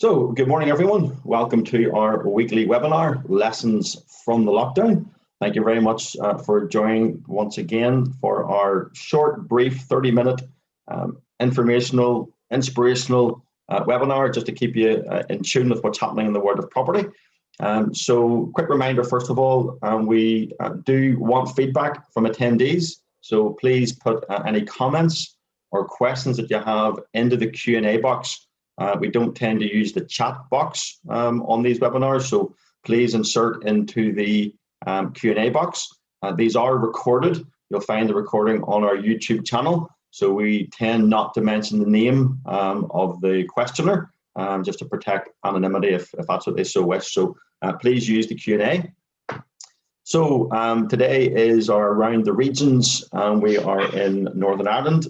So, good morning, everyone. Welcome to our weekly webinar, Lessons from the Lockdown. Thank you very much for joining once again for our short, brief, 30-minute informational, inspirational webinar, just to keep you in tune with what's happening in the world of property. So, quick reminder, first of all, we do want feedback from attendees. So, please put any comments or questions that you have into the Q&A box. We don't tend to use the chat box on these webinars, so please insert into the Q&A box. These are recorded. You'll find the recording on our YouTube channel, so we tend not to mention the name of the questioner, just to protect anonymity if that's what they so wish. So please use the Q&A. So today is our Around the Regions, and we are in Northern Ireland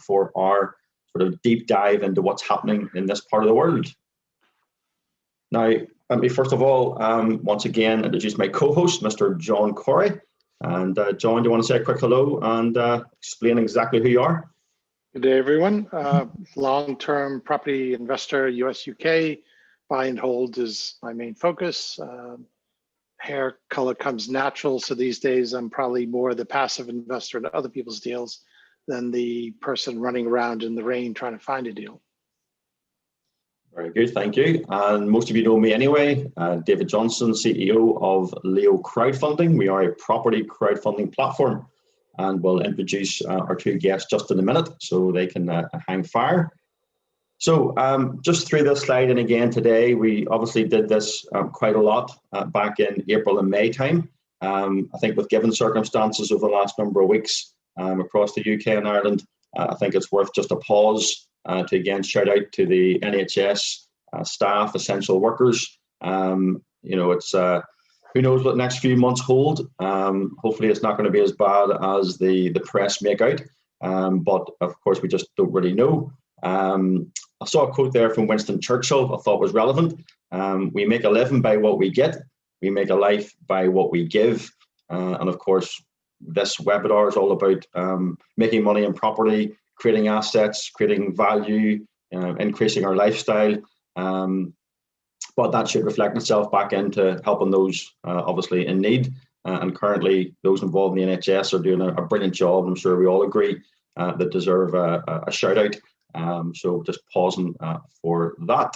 for our sort of deep dive into what's happening in this part of the world. Now, let me first of all, once again, introduce my co-host, Mr. John Corey. And John, do you want to say a quick hello and explain exactly who you are? Good day, everyone. Long-term property investor, US, UK. Buy and hold is my main focus. Hair color comes natural, so these days I'm probably more the passive investor in other people's deals than the person running around in the rain trying to find a deal. Very good, thank you. And most of you know me anyway, David Johnson, CEO of Leo Crowdfunding. We are a property crowdfunding platform, and we'll introduce our two guests just in a minute so they can hang fire. So just through this slide, and again today, we obviously did this quite a lot back in April and May time. I think with given circumstances over the last number of weeks, across the UK and Ireland, I think it's worth just a pause to again shout out to the NHS staff, essential workers. You know, it's who knows what the next few months hold. Hopefully, it's not going to be as bad as the press make out, but of course, we just don't really know. I saw a quote there from Winston Churchill I thought was relevant. We make a living by what we get. We make a life by what we give. And of course, this webinar is all about making money in property, creating assets, creating value, increasing our lifestyle. But that should reflect itself back into helping those obviously in need. And currently, those involved in the NHS are doing a brilliant job. I'm sure we all agree that deserve a shout out. So just pausing for that.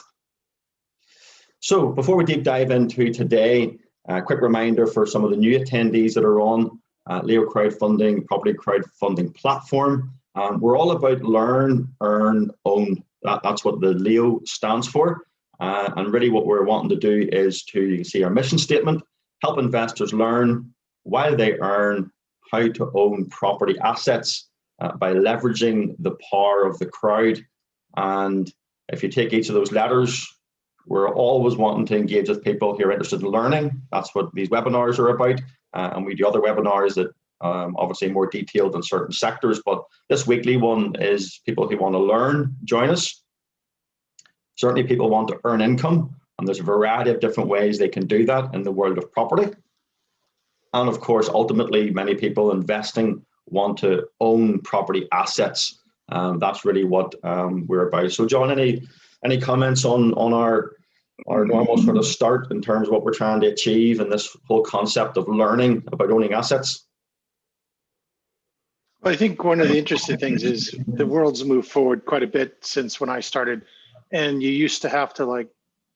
So before we deep dive into today, a quick reminder for some of the new attendees that are on Leo Crowdfunding, property crowdfunding platform. We're all about learn, earn, own. That's what the Leo stands for. And really what we're wanting to do is to, you can see our mission statement, help investors learn while they earn how to own property assets by leveraging the power of the crowd. And if you take each of those letters, we're always wanting to engage with people who are interested in learning. That's what these webinars are about. And we do other webinars that obviously more detailed in certain sectors, but this weekly one is people who want to learn, join us. Certainly people want to earn income, and there's a variety of different ways they can do that in the world of property. And of course, ultimately, many people investing want to own property assets. That's really what we're about. So John, any comments on our normal sort of start in terms of what we're trying to achieve and this whole concept of learning about owning assets? Well, I think one of the interesting things is the world's moved forward quite a bit since when I started, and you used to have to like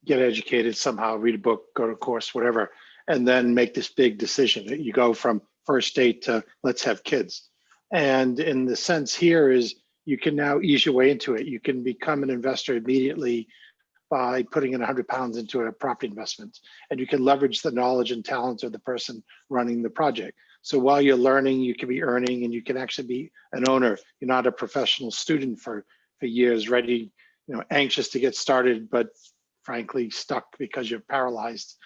get educated somehow, read a book, go to a course, whatever, and then make this big decision. You go from first date to let's have kids. And in the sense here is you can now ease your way into it. You can become an investor immediately by putting in 100 pounds into a property investment, and you can leverage the knowledge and talent of the person running the project. So while you're learning, you can be earning, and you can actually be an owner. You're not a professional student for years, ready, anxious to get started, but frankly stuck because you're paralyzed.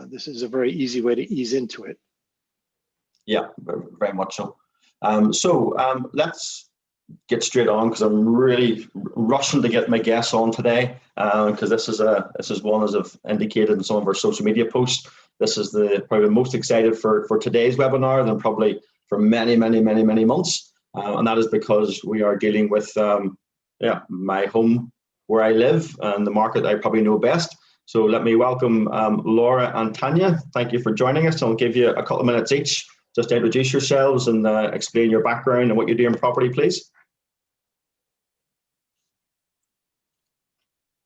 This is a very easy way to ease into it. Yeah, very much so. Let's get straight on, because I'm really rushing to get my guests on today, because this is one, as I've indicated in some of our social media posts, this is probably the most excited for today's webinar than probably for many months, and that is because we are dealing with my home where I live and the market I probably know best. So let me welcome Laura and Tanya. Thank you for joining us. I'll give you a couple of minutes each just to introduce yourselves and explain your background and what you do in property, please.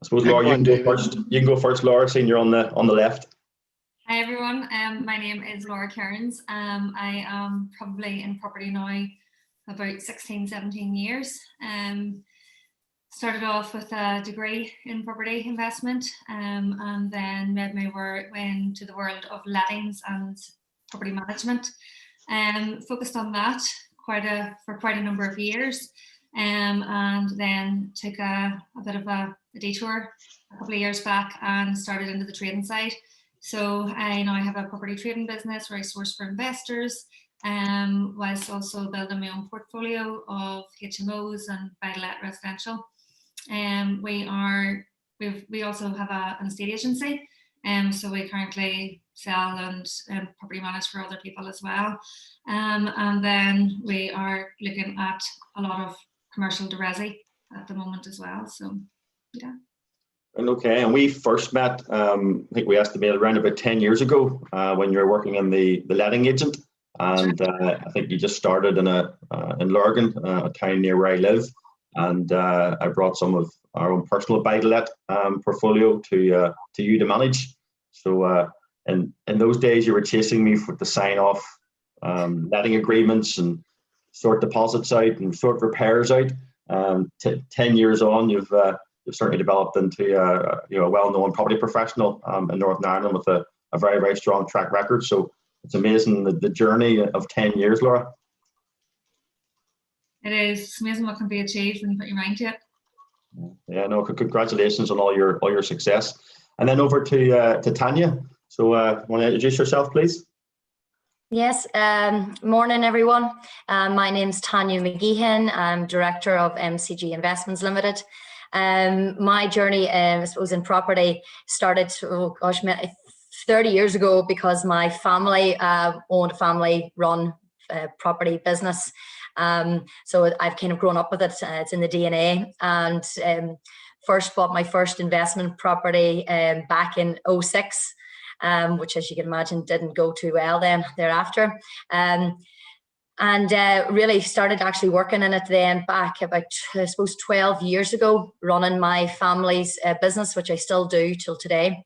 I suppose, Laura, you can go first. You can go first, Laura, seeing you're on the left. Hi everyone, my name is Laura Cairns. I am probably in property now about 16, 17 years. Started off with a degree in property investment and then made my way into the world of lettings and property management. Focused on that for quite a number of years and then took a bit of a detour a couple of years back and started into the trading side. So I now have a property trading business where I source for investors, whilst also building my own portfolio of HMOs and buy-to-let residential. We also have an estate agency, so we currently sell and property manage for other people as well. And then we are looking at a lot of commercial to resi at the moment as well. So yeah. Okay, and we first met, I think we estimated around about 10 years ago when you were working in the letting agent. And I think you just started in Lurgan, a town near where I live. And I brought some of our own personal buy-to-let portfolio to you to manage. So in those days, you were chasing me to sign off letting agreements and sort deposits out and sort repairs out. 10 years on, you've certainly developed into a well-known property professional in Northern Ireland with a very, very strong track record. So it's amazing the journey of 10 years, Laura. It is. It's amazing what can be achieved when you put your mind to it. Yeah, no, congratulations on all your success. And then over to Tanya. So want to introduce yourself, please? Yes, morning everyone. My name's Tanya McGeehan. I'm Director of MCG Investments Limited. My journey, I suppose, in property started, 30 years ago because my family owned a family-run property business. So I've kind of grown up with it. It's in the DNA. And first bought my first investment property back in 2006, which, as you can imagine, didn't go too well then thereafter. And really started actually working in it then back about, I suppose, 12 years ago, running my family's business, which I still do till today.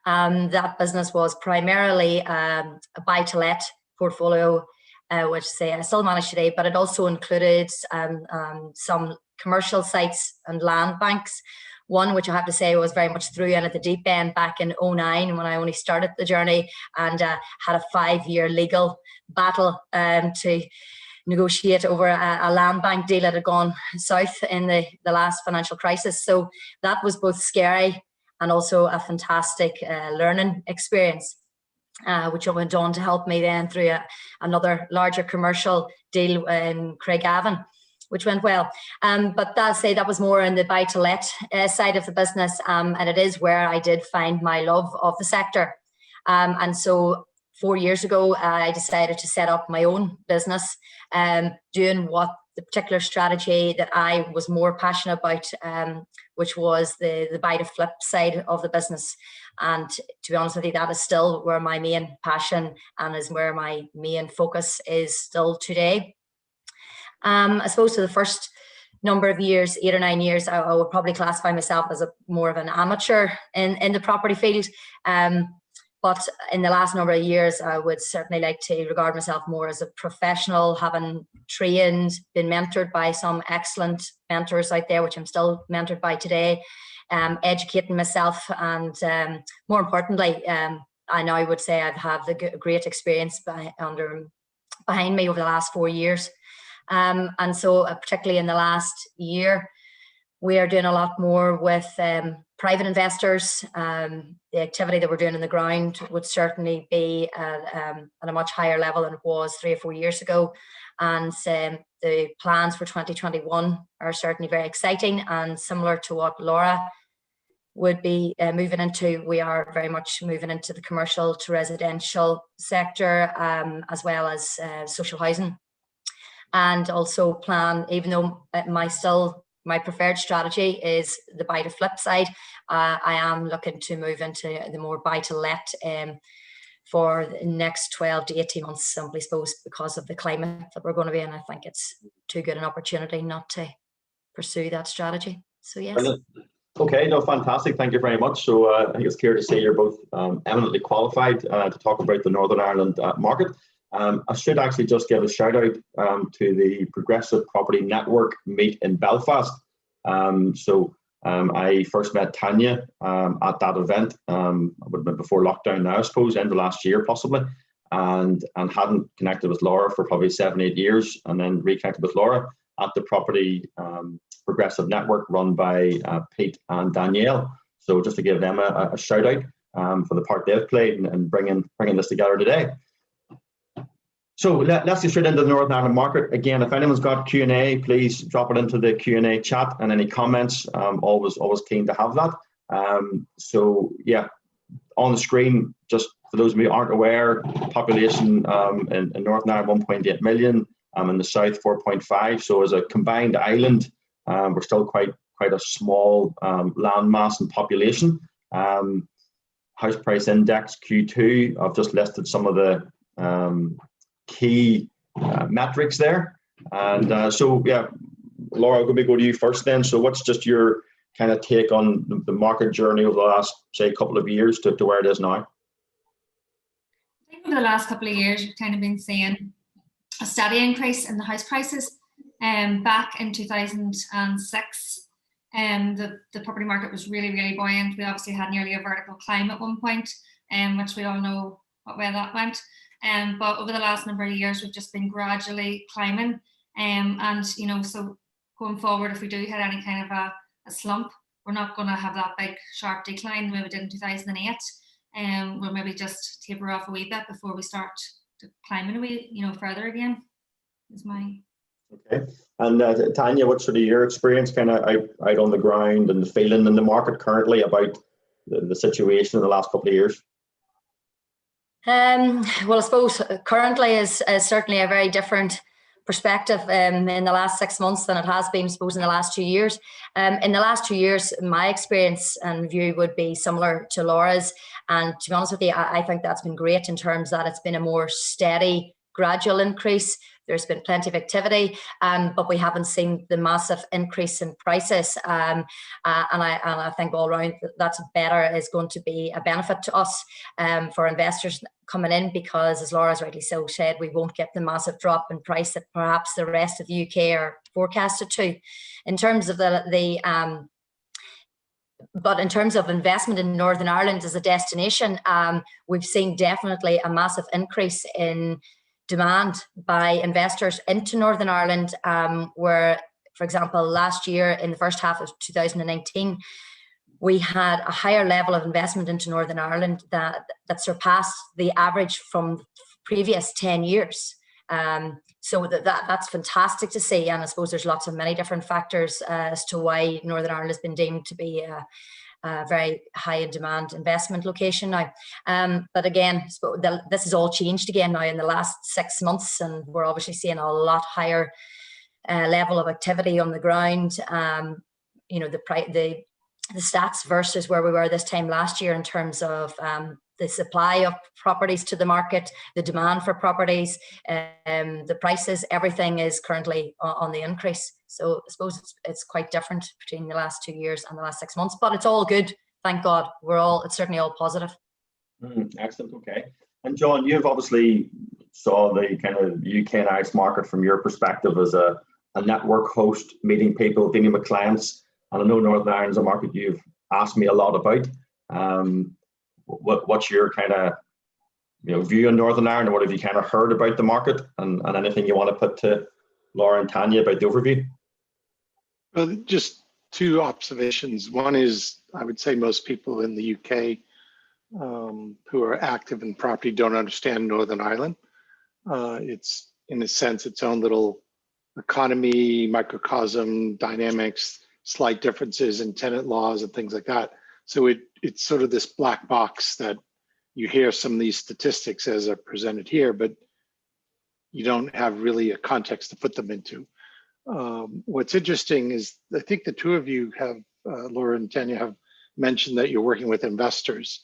That business was primarily a buy-to-let portfolio, which I still manage today, but it also included some commercial sites and land banks. One which I have to say was very much threw in at the deep end back in 2009 when I only started the journey, and had a 5-year legal battle to negotiate over a land bank deal that had gone south in the last financial crisis. So that was both scary and also a fantastic learning experience, which went on to help me then through another larger commercial deal in Craigavon, which went well. But that was more in the buy-to-let side of the business, and it is where I did find my love of the sector. And so 4 years ago, I decided to set up my own business, doing what the particular strategy that I was more passionate about, which was the buy-to-flip side of the business. And to be honest with you, that is still where my main passion and is where my main focus is still today. I suppose for the first number of years, 8 or 9 years, I would probably classify myself as more of an amateur in the property field. But in the last number of years, I would certainly like to regard myself more as a professional, having trained, been mentored by some excellent mentors out there, which I'm still mentored by today, educating myself. And more importantly, I now would say I've had a great experience behind me over the last 4 years. And so particularly in the last year, we are doing a lot more with private investors. The activity that we're doing on the ground would certainly be at a much higher level than it was 3 or 4 years ago. And the plans for 2021 are certainly very exciting, and similar to what Laura would be moving into. We are very much moving into the commercial to residential sector, as well as social housing. And also plan, even though my still my preferred strategy is the buy to flip side. I am looking to move into the more buy to let for the next 12 to 18 months, simply suppose because of the climate that we're going to be in. I think it's too good an opportunity not to pursue that strategy. So yes. Brilliant. Okay, no, fantastic. Thank you very much. So I think it's clear to say you're both eminently qualified to talk about the Northern Ireland market. I should actually just give a shout out to the Progressive Property Network meet in Belfast. I first met Tanya at that event. It would have been before lockdown now, I suppose, end of last year possibly, and hadn't connected with Laura for probably 7-8 years, and then reconnected with Laura at the Property Progressive Network run by Pete and Danielle. So just to give them a shout out for the part they've played in bringing this together today. So let's get straight into the Northern Ireland market. Again, if anyone's got Q&A, please drop it into the Q&A chat, and any comments, always keen to have that. So yeah, on the screen, just for those of you who aren't aware, population in Northern Ireland 1.8 million, in the south 4.5. So as a combined island, we're still quite a small landmass and population. House price index Q2, I've just listed some of the key metrics there. And so yeah, Laura, I'm going to go to you first then. So what's just your kind of take on the market journey over the last, say, couple of years to where it is now? I think over the last couple of years, we've kind of been seeing a steady increase in the house prices. Back in 2006, the property market was really, really buoyant. We obviously had nearly a vertical climb at one point, which we all know what way that went. But over the last number of years, we've just been gradually climbing. And, you know, so going forward, if we do hit any kind of a slump, we're not going to have that big sharp decline the way we did in 2008. We'll maybe just taper off a wee bit before we start to climbing a wee, you know, further again. Is my... Okay. And Tanya, what's sort of your experience kind of out on the ground and the feeling in the market currently about the situation in the last couple of years? Well, I suppose currently is certainly a very different perspective in the last 6 months than it has been, I suppose, in the last 2 years. In the last 2 years, my experience and view would be similar to Laura's. And to be honest with you, I think that's been great in terms that it's been a more steady, gradual increase. There's been plenty of activity, but we haven't seen the massive increase in prices. And I think all around that's better, is going to be a benefit to us for investors coming in, because as Laura's rightly so said, we won't get the massive drop in price that perhaps the rest of the UK are forecasted to. In terms of but in terms of investment in Northern Ireland as a destination, we've seen definitely a massive increase in demand by investors into Northern Ireland, where, for example, last year in the first half of 2019, we had a higher level of investment into Northern Ireland that surpassed the average from previous 10 years. So that's fantastic to see. And I suppose there's many different factors as to why Northern Ireland has been deemed to be a very high in demand investment location now. But again, this has all changed again now in the last 6 months, and we're obviously seeing a lot higher level of activity on the ground. You know, the stats versus where we were this time last year in terms of the supply of properties to the market, the demand for properties, the prices, everything is currently on the increase. So I suppose it's quite different between the last 2 years and the last 6 months, but it's all good. Thank God. It's certainly all positive. Excellent. Okay. And John, you've obviously saw the kind of UK and Irish market from your perspective as a network host, meeting people, dealing with clients. And I know Northern Ireland's a market you've asked me a lot about. What's your kind of view on Northern Ireland, and what have you kind of heard about the market, and anything you want to put to Laura and Tanya about the overview? Well, just two observations. One is, I would say most people in the UK who are active in property don't understand Northern Ireland. It's, in a sense, its own little economy, microcosm, dynamics, slight differences in tenant laws and things like that. So it's sort of this black box that you hear some of these statistics as are presented here, but you don't have really a context to put them into. What's interesting is I think the two of you have, Laura and Tanya, have mentioned that you're working with investors.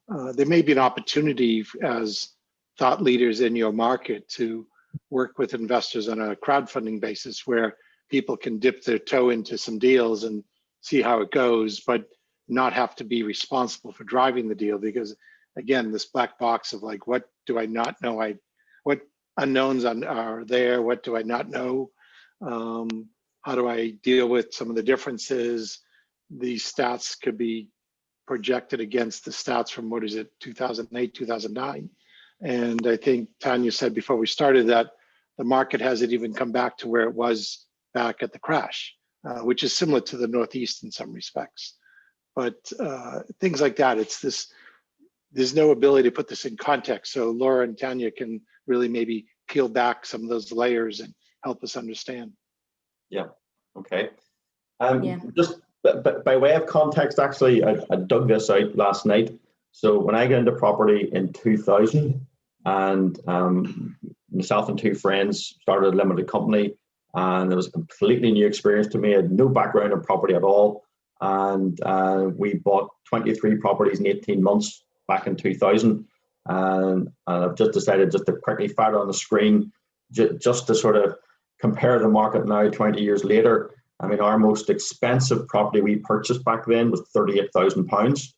There may be an opportunity as thought leaders in your market to work with investors on a crowdfunding basis where people can dip their toe into some deals and see how it goes, but not have to be responsible for driving the deal. Because again, this black box of like, what do I not know? What unknowns are there? What do I not know? How do I deal with some of the differences? These stats could be projected against the stats from, 2008, 2009. And I think Tanya said before we started that the market hasn't even come back to where it was back at the crash, which is similar to the Northeast in some respects. But things like that, there's no ability to put this in context. So Laura and Tanya can really maybe peel back some of those layers and help us understand. Yeah, okay. Yeah. Just by way of context, actually, I dug this out last night. So when I got into property in 2000, and myself and two friends started a limited company, and it was a completely new experience to me. I had no background in property at all. And we bought 23 properties in 18 months back in 2000. And I've just decided just to quickly fire on the screen, just to sort of compare the market now 20 years later. I mean, our most expensive property we purchased back then was £38,000.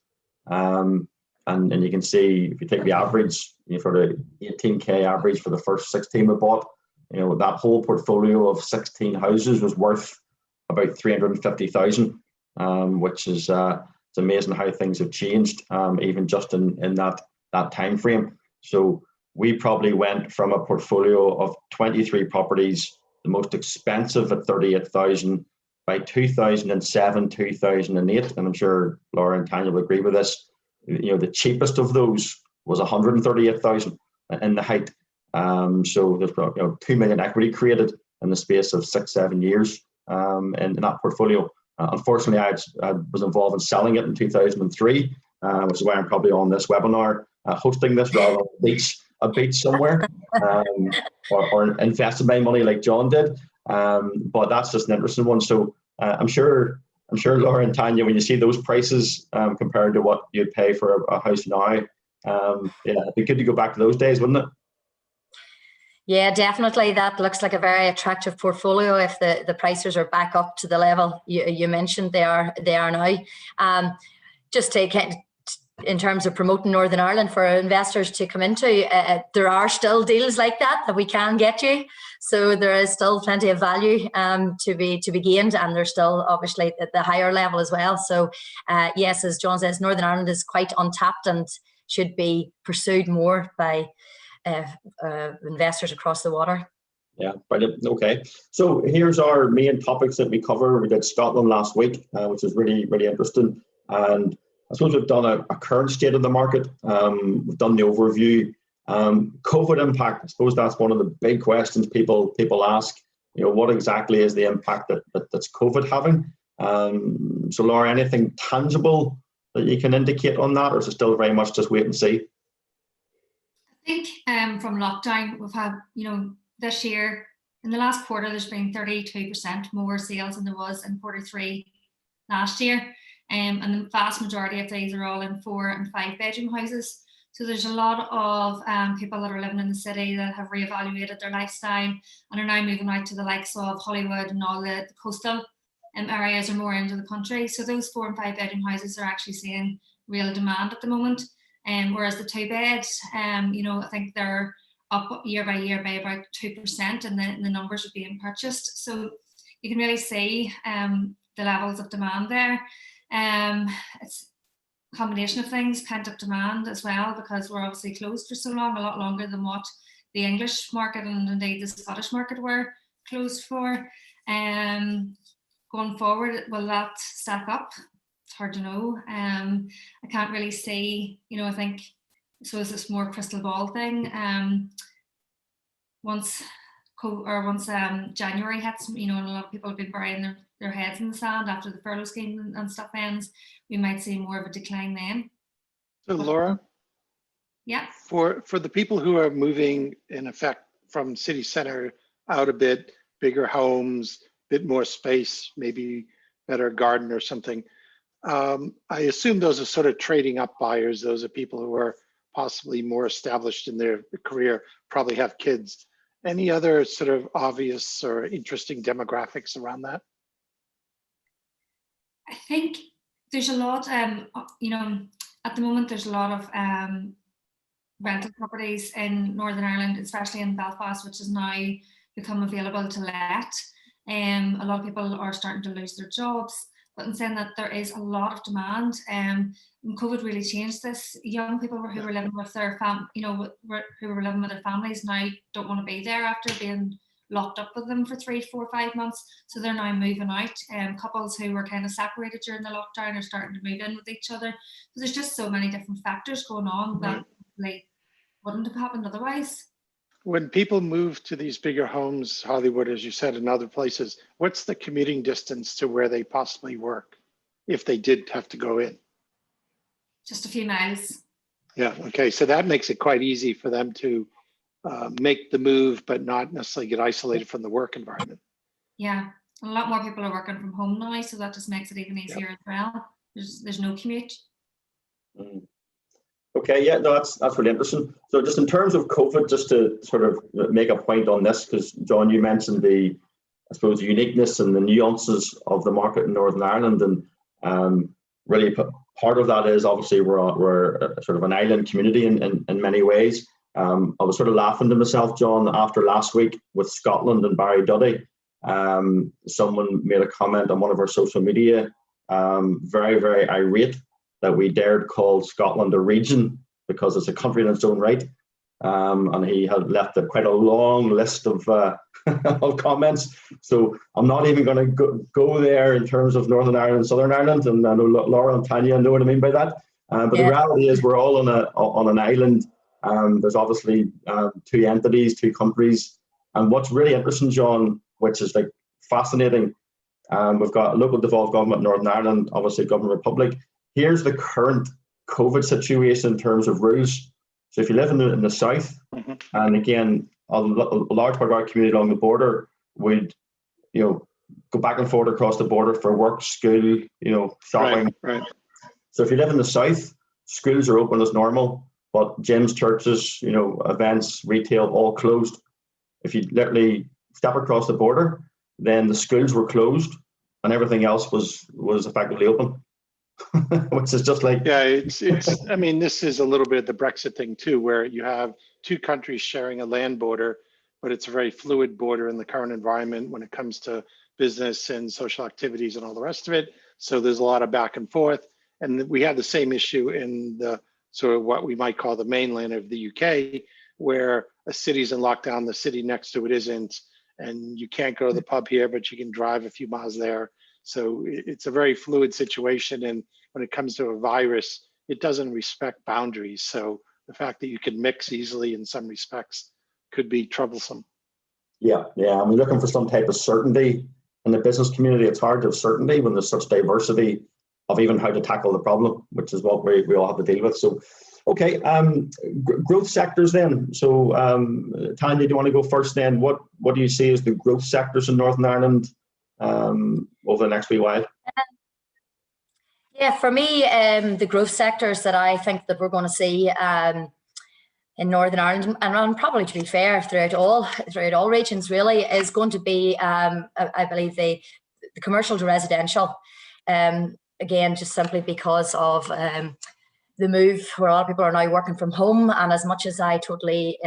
And you can see, if you take the average, for the 18K average for the first 16 we bought, that whole portfolio of 16 houses was worth about 350,000, which is it's amazing how things have changed, even just in that time frame. So we probably went from a portfolio of 23 properties, the most expensive at 38,000. By 2007, 2008, and I'm sure Laura and Tanya will agree with this, the cheapest of those was 138,000 in the height. So there's 2 million equity created in the space of 6-7 years in that portfolio. Unfortunately, I was involved in selling it in 2003, which is why I'm probably on this webinar hosting this rather than a beach somewhere, or invested my money like John did. But that's just an interesting one. So I'm sure Laura and Tanya, when you see those prices compared to what you'd pay for a house now, it'd be good to go back to those days, wouldn't it? Yeah, definitely. That looks like a very attractive portfolio if the prices are back up to the level you mentioned they are now. Just in terms of promoting Northern Ireland for investors to come into, there are still deals like that we can get you. So there is still plenty of value to be gained, and there's still obviously at the higher level as well. So yes, as John says, Northern Ireland is quite untapped and should be pursued more by investors across the water. Yeah, brilliant. Okay, so here's our main topics that we cover. We did Scotland last week, which is really, really interesting. And I suppose we've done a current state of the market. We've done the overview. COVID impact, I suppose that's one of the big questions people ask. What exactly is the impact that's COVID having? So Laura, anything tangible that you can indicate on that, or is it still very much just wait and see? I think from lockdown, we've had, this year, in the last quarter, there's been 32% more sales than there was in Q3 last year. And the vast majority of these are all in 4 and 5 bedroom houses. So there's a lot of people that are living in the city that have reevaluated their lifestyle and are now moving out to the likes of Hollywood and all the coastal areas or more into the country. So those 4 and 5 bedroom houses are actually seeing real demand at the moment. Whereas the 2 beds, I think they're up year by year by about 2%, and the numbers are being purchased. So you can really see the levels of demand there. It's a combination of things, pent-up demand as well, because we're obviously closed for so long, a lot longer than what the English market and indeed the Scottish market were closed for. Going forward, will that stack up? It's hard to know. I can't really see, I think, so is this more crystal ball thing? Once January hits, and a lot of people have been burying their heads in the sand after the furlough scheme and stuff ends, we might see more of a decline then. So Laura? Yeah. For the people who are moving in effect from city center out a bit bigger homes, bit more space, maybe better garden or something. I assume those are sort of trading up buyers. Those are people who are possibly more established in their career, probably have kids. Any other sort of obvious or interesting demographics around that? I think there's a lot, you know, at the moment there's a lot of rental properties in Northern Ireland, especially in Belfast, which has now become available to let. A lot of people are starting to lose their jobs, but in saying that, there is a lot of demand. COVID really changed this. Young people who were living with their who were living with their families now don't want to be there after being locked up with them for 3, 4, 5 months. So they're now moving out. Couples who were kind of separated during the lockdown are starting to move in with each other. So there's just so many different factors going on that wouldn't have happened otherwise. When people move to these bigger homes, Hollywood, as you said, and other places, what's the commuting distance to where they possibly work if they did have to go in? Just a few miles. Yeah, okay, so that makes it quite easy for them to make the move, but not necessarily get isolated from the work environment. Yeah, a lot more people are working from home now, so that just makes it even easier as well. There's no commute. Okay, yeah, no, that's really interesting. So just in terms of COVID, just to sort of make a point on this, because John, you mentioned the, I suppose, uniqueness and the nuances of the market in Northern Ireland, and really part of that is obviously we're sort of an island community in many ways. I was sort of laughing to myself, John, after last week with Scotland and Barry Duddy. Someone made a comment on one of our social media, very, very irate, that we dared call Scotland a region because it's a country in its own right. And he had left quite a long list of of comments. So I'm not even going to go there in terms of Northern Ireland and Southern Ireland. And I know Laura and Tanya know what I mean by that. But the reality is we're all on an island. There's obviously 2 entities, 2 countries. And what's really interesting, John, which is like fascinating, we've got local devolved government in Northern Ireland, obviously Government Republic. Here's the current COVID situation in terms of rules. So if you live in the south, and again, a large part of our community along the border would, go back and forth across the border for work, school, shopping. Right. So if you live in the south, schools are open as normal, but gyms, churches, events, retail, all closed. If you literally step across the border, then the schools were closed and everything else was effectively open. Which is just like, yeah, it's I mean, this is a little bit of the Brexit thing too, where you have 2 countries sharing a land border, but it's a very fluid border in the current environment when it comes to business and social activities and all the rest of it. So there's a lot of back and forth, and we have the same issue in the sort of what we might call the mainland of the UK, where a city's in lockdown, the city next to it isn't, and you can't go to the pub here, but you can drive a few miles there. So it's a very fluid situation. And when it comes to a virus, it doesn't respect boundaries. So the fact that you can mix easily in some respects could be troublesome. Yeah. I mean, looking for some type of certainty in the business community, it's hard to have certainty when there's such diversity of even how to tackle the problem, which is what we all have to deal with. So, okay, growth sectors then. So Tanya, do you want to go first then? What do you see as the growth sectors in Northern Ireland over the next wee while? Yeah, for me, the growth sectors that I think that we're going to see in Northern Ireland, and probably to be fair throughout all regions really, is going to be, I believe, the commercial to residential. Again, just simply because of the move where a lot of people are now working from home, and as much as I totally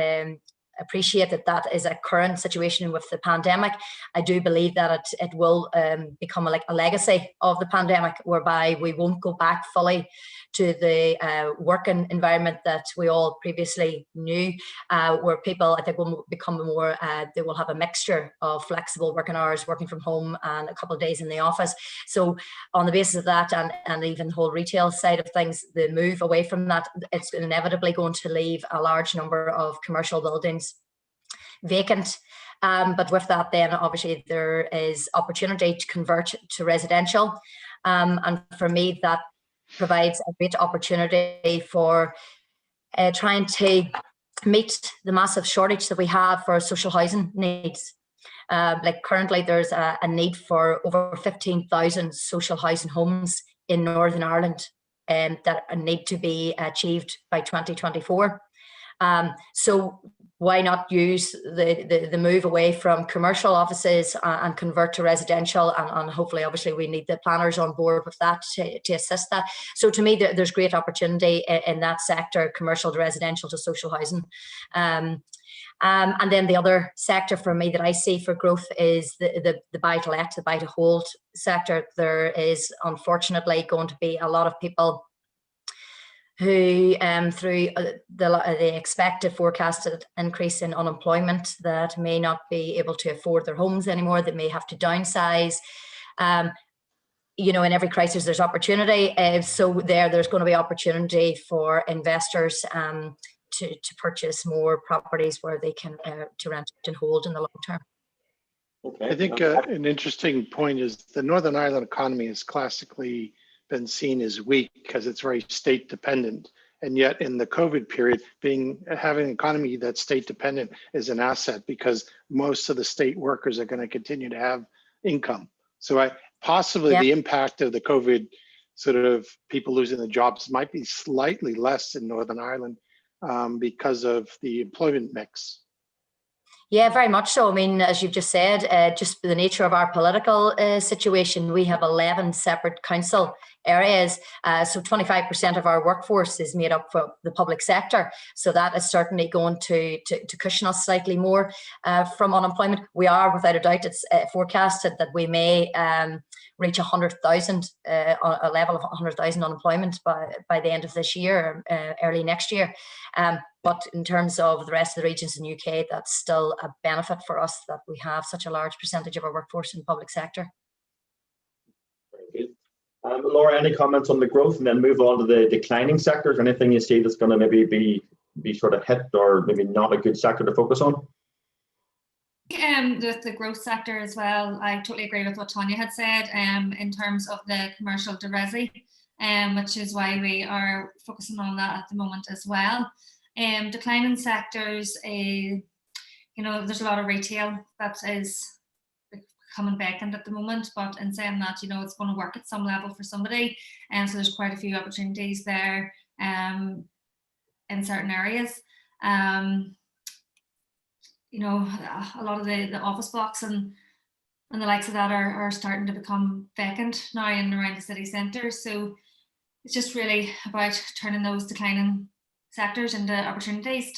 appreciate that is a current situation with the pandemic, I do believe that it will become like a legacy of the pandemic, whereby we won't go back fully to the working environment that we all previously knew, where people, I think, will become more, they will have a mixture of flexible working hours, working from home, and a couple of days in the office. So on the basis of that, and even the whole retail side of things, the move away from that, it's inevitably going to leave a large number of commercial buildings vacant. But with that, then obviously there is opportunity to convert to residential. And for me, that provides a great opportunity for trying to meet the massive shortage that we have for social housing needs. Like currently there's a need for over 15,000 social housing homes in Northern Ireland that need to be achieved by 2024. So why not use the move away from commercial offices and convert to residential, and hopefully, obviously, we need the planners on board with that to assist that. So to me, there's great opportunity in that sector, commercial to residential to social housing. And then the other sector for me that I see for growth is the buy-to-let, the buy-to-hold sector. There is unfortunately going to be a lot of people who through the expected forecasted increase in unemployment that may not be able to afford their homes anymore, that may have to downsize. You know, in every crisis there's opportunity. So there's going to be opportunity for investors to purchase more properties where they can to rent and hold in the long term. Okay. I think an interesting point is the Northern Ireland economy has classically been seen as weak because it's very state dependent, and yet in the COVID period, having an economy that's state dependent is an asset because most of the state workers are going to continue to have income. So possibly the impact of the COVID sort of people losing the jobs might be slightly less in Northern Ireland because of the employment mix. Yeah, very much so. I mean, as you've just said, just the nature of our political situation, we have 11 separate council areas. So 25% of our workforce is made up for the public sector. So that is certainly going to cushion us slightly more from unemployment. We are, without a doubt, it's forecasted that we may reach 100,000, a level of 100,000 unemployment by the end of this year, early next year. But in terms of the rest of the regions in the UK, that's still a benefit for us that we have such a large percentage of our workforce in the public sector. Very good. Laura, any comments on the growth, and then move on to the declining sectors? Anything you see that's going to maybe be sort of hit or maybe not a good sector to focus on? With the growth sector as well, I totally agree with what Tanya had said in terms of the commercial to resi, which is why we are focusing on that at the moment as well. Declining sectors, you know, there's a lot of retail that is becoming vacant at the moment, but in saying that, you know, it's going to work at some level for somebody, and so there's quite a few opportunities there in certain areas. You know, a lot of the office blocks and the likes of that are starting to become vacant now in and around the city centre. So it's just really about turning those declining sectors into opportunities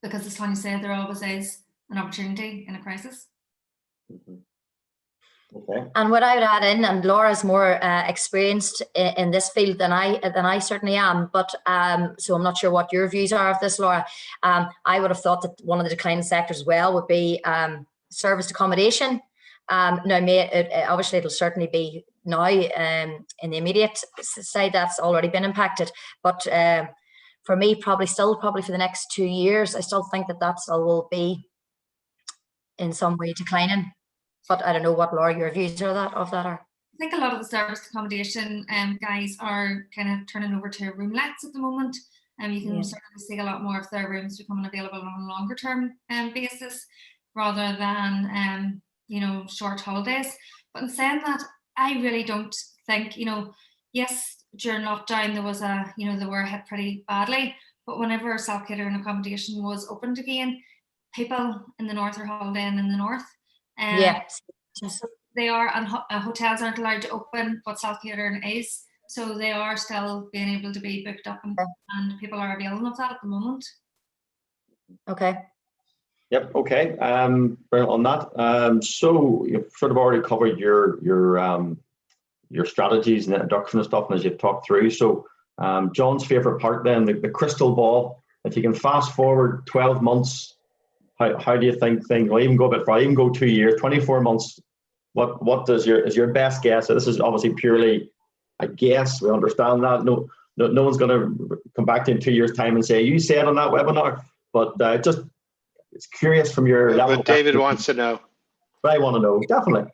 because as Tanya said, there always is an opportunity in a crisis. Okay. And what I would add in, and Laura's more experienced in this field than I certainly am, but so I'm not sure what your views are of this, Laura. I would have thought that one of the declining sectors as well would be serviced accommodation. Now, obviously it'll certainly be now in the immediate side that's already been impacted, but for me, probably for the next 2 years, I still think that still will be in some way declining. But I don't know what, Laura, your views are of that are. I think a lot of the service accommodation guys are kind of turning over to room lets at the moment. You can certainly see a lot more of their rooms becoming available on a longer term basis rather than you know, short holidays. But in saying that, I really don't think, you know, yes, during lockdown there was they were hit pretty badly, but whenever self-catering accommodation was opened again, people in the north are holidaying in the north. So they are, and hotels aren't allowed to open, but self-catering is. So they are still being able to be booked up, and people are availing of that at the moment. Okay. Yep. Okay. On that. So you've sort of already covered your strategies and introduction and stuff, and as you've talked through. So John's favorite part then, the crystal ball. If you can fast forward 12 months. How do you think things will even go a bit far, even go 2 years, 24 months? What is your best guess? So this is obviously purely a guess. We understand that. No one's going to come back to you in 2 years' time and say, you said on that webinar. But it's curious from your level. But David wants to know. But I want to know, definitely.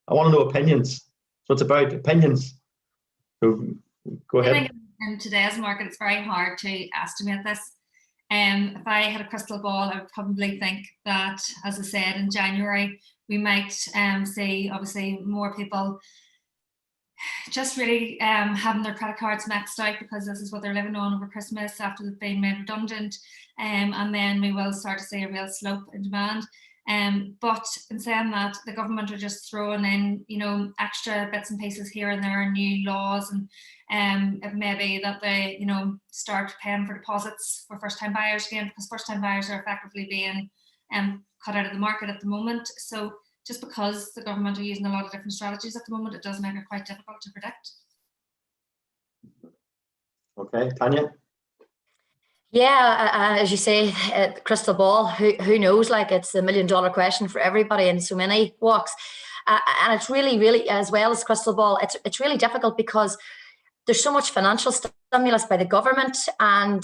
I want to know opinions. So it's about opinions. So go ahead. I think in today's market, it's very hard to estimate this. If I had a crystal ball, I would probably think that, as I said, in January, we might see obviously more people just really having their credit cards maxed out, because this is what they're living on over Christmas after they've been made redundant. And then we will start to see a real slope in demand. But in saying that, the government are just throwing in, you know, extra bits and pieces here and there, new laws, and it may be that they, you know, start paying for deposits for first-time buyers again, because first-time buyers are effectively being cut out of the market at the moment. So just because the government are using a lot of different strategies at the moment, it does make it quite difficult to predict. Okay, Tanya? Yeah, as you say, crystal ball, who knows? Like, it's the $1 million question for everybody in so many walks. And it's really, as well as crystal ball, it's really difficult because there's so much financial stimulus by the government, and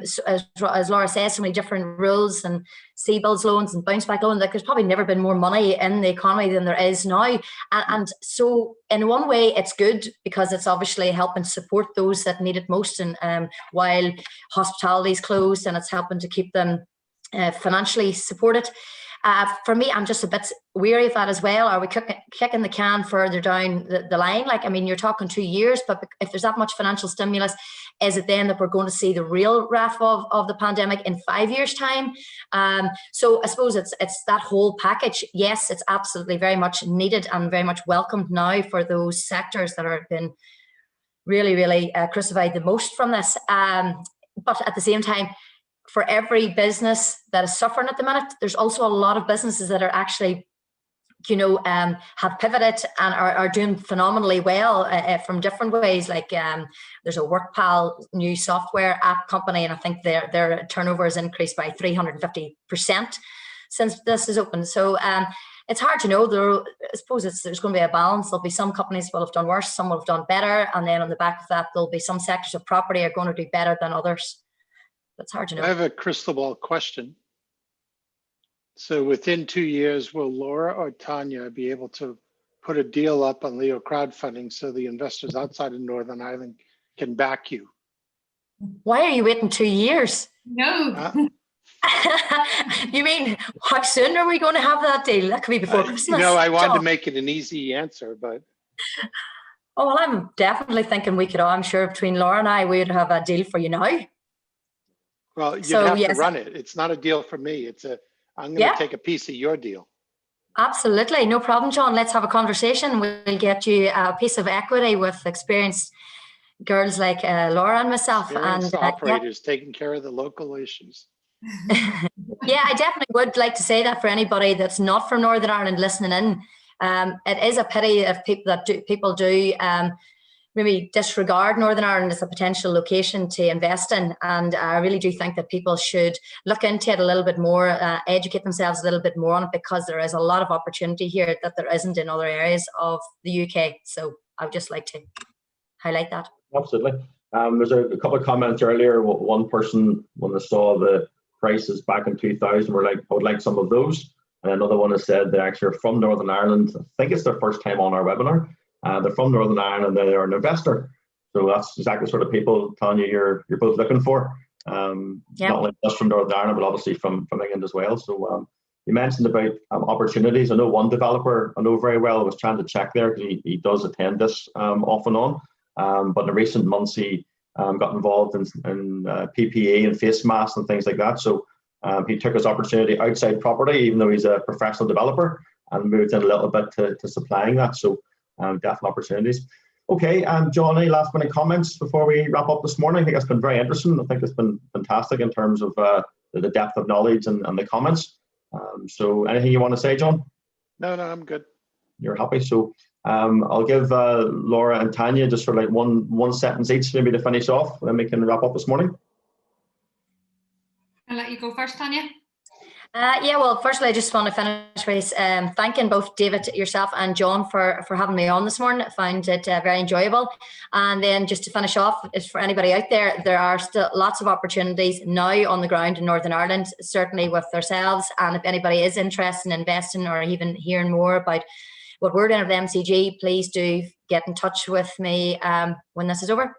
so as Laura says, so many different rules and C-bills loans and bounce back loans. Like, there's probably never been more money in the economy than there is now. And so in one way it's good, because it's obviously helping support those that need it most, and while hospitality is closed, and it's helping to keep them financially supported. For me, I'm just a bit weary of that as well. Are we kicking the can further down the line? Like, I mean, you're talking 2 years, but if there's that much financial stimulus, is it then that we're going to see the real wrath of the pandemic in 5 years' time? So I suppose it's that whole package. Yes, it's absolutely very much needed and very much welcomed now for those sectors that have been really crucified the most from this. But at the same time, for every business that is suffering at the minute, there's also a lot of businesses that are actually, you know, have pivoted and are doing phenomenally well from different ways. Like, there's a WorkPal new software app company, and I think their turnover has increased by 350% since this is open. So it's hard to know. I suppose there's going to be a balance. There'll be some companies will have done worse, some will have done better, and then on the back of that, there'll be some sectors of property are going to do better than others. It's hard to know. I have a crystal ball question. So within 2 years, will Laura or Tanya be able to put a deal up on Leo crowdfunding so the investors outside of Northern Ireland can back you? Why are you waiting 2 years? No. You mean, how soon are we going to have that deal? That could be before Christmas. You know, I wanted to make it an easy answer, but. Oh, well, I'm definitely thinking we could, I'm sure between Laura and I, we'd have a deal for you now. Well, you'd have to run it. It's not a deal for me. I'm going to take a piece of your deal. Absolutely. No problem, John. Let's have a conversation. We'll get you a piece of equity with experienced girls like Laura and myself. Experienced operators taking care of the local issues. Yeah, I definitely would like to say that for anybody that's not from Northern Ireland listening in. It is a pity if people do maybe disregard Northern Ireland as a potential location to invest in. And I really do think that people should look into it a little bit more, educate themselves a little bit more on it, because there is a lot of opportunity here that there isn't in other areas of the UK. So I would just like to highlight that. Absolutely. There's a couple of comments earlier. One person, when they saw the prices back in 2000, were like, I would like some of those. And another one has said they actually are from Northern Ireland. I think it's their first time on our webinar. They're from Northern Ireland, and they're an investor. So that's exactly the sort of people, Tanya, you're both looking for. Not only just from Northern Ireland, but obviously from England as well. So you mentioned about opportunities. I know one developer I know very well. I was trying to check there because he does attend this off and on. But in the recent months, he got involved in PPE and face masks and things like that. So he took his opportunity outside property, even though he's a professional developer, and moved in a little bit to supplying that. So definite opportunities. Okay, John, any last minute comments before we wrap up this morning? I think it's been very interesting. I think it's been fantastic in terms of the depth of knowledge and the comments. So anything you want to say, John? No, I'm good. You're happy. So I'll give Laura and Tanya just for like one sentence each, maybe to finish off, then we can wrap up this morning. I'll let you go first, Tanya. Well, firstly, I just want to finish with thanking both David, yourself, and John for having me on this morning. I found it very enjoyable. And then just to finish off, is for anybody out there, there are still lots of opportunities now on the ground in Northern Ireland, certainly with ourselves. And if anybody is interested in investing or even hearing more about what we're doing at the MCG, please do get in touch with me when this is over.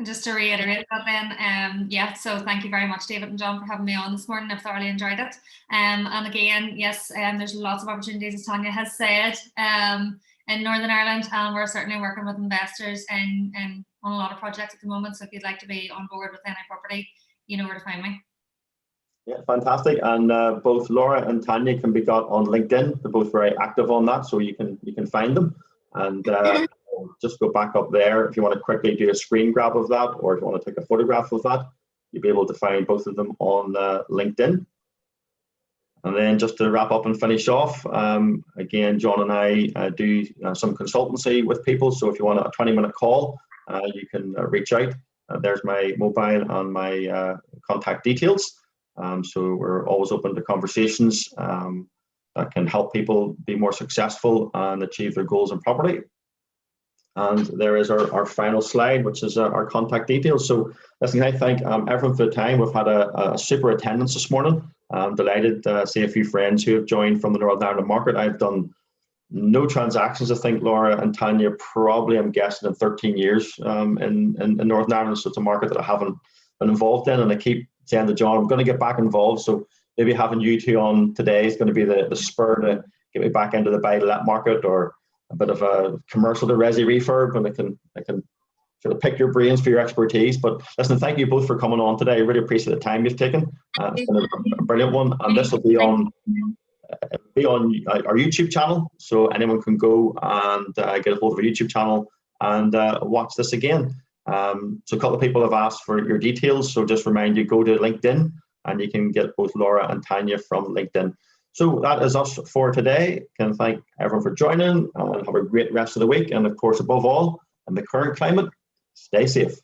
And just to reiterate that then, yeah, so thank you very much, David and John, for having me on this morning. I've thoroughly enjoyed it. And again, yes, there's lots of opportunities, as Tanya has said, in Northern Ireland, and we're certainly working with investors and on a lot of projects at the moment. So if you'd like to be on board with any property, you know where to find me. Yeah, fantastic. And both Laura and Tanya can be got on LinkedIn. They're both very active on that, so you can find them. And just go back up there if you want to quickly do a screen grab of that, or if you want to take a photograph of that, you'll be able to find both of them on LinkedIn. And then just to wrap up and finish off, again, John and I do some consultancy with people. So if you want a 20-minute call, you can reach out. There's my mobile and my contact details. So we're always open to conversations that can help people be more successful and achieve their goals in property. And there is our final slide, which is our contact details. So listen, I thank everyone for the time. We've had a super attendance this morning. I'm delighted to see a few friends who have joined from the Northern Ireland market. I've done no transactions, I think, Laura and Tanya, probably, I'm guessing, in 13 years in Northern Ireland. So it's a market that I haven't been involved in. And I keep saying to John, I'm going to get back involved. So maybe having you two on today is going to be the spur to get me back into the buy-to-let market, or a bit of a commercial to resi refurb, and I can sort of pick your brains for your expertise. But listen, thank you both for coming on today. I really appreciate the time you've taken. It's been a brilliant one, and this will be on our YouTube channel, so anyone can go and get a hold of our YouTube channel and watch this again. So a couple of people have asked for your details, so just remind you, go to LinkedIn and you can get both Laura and Tanya from LinkedIn. So that is us for today. Can thank everyone for joining, and have a great rest of the week. And of course, above all, in the current climate, stay safe.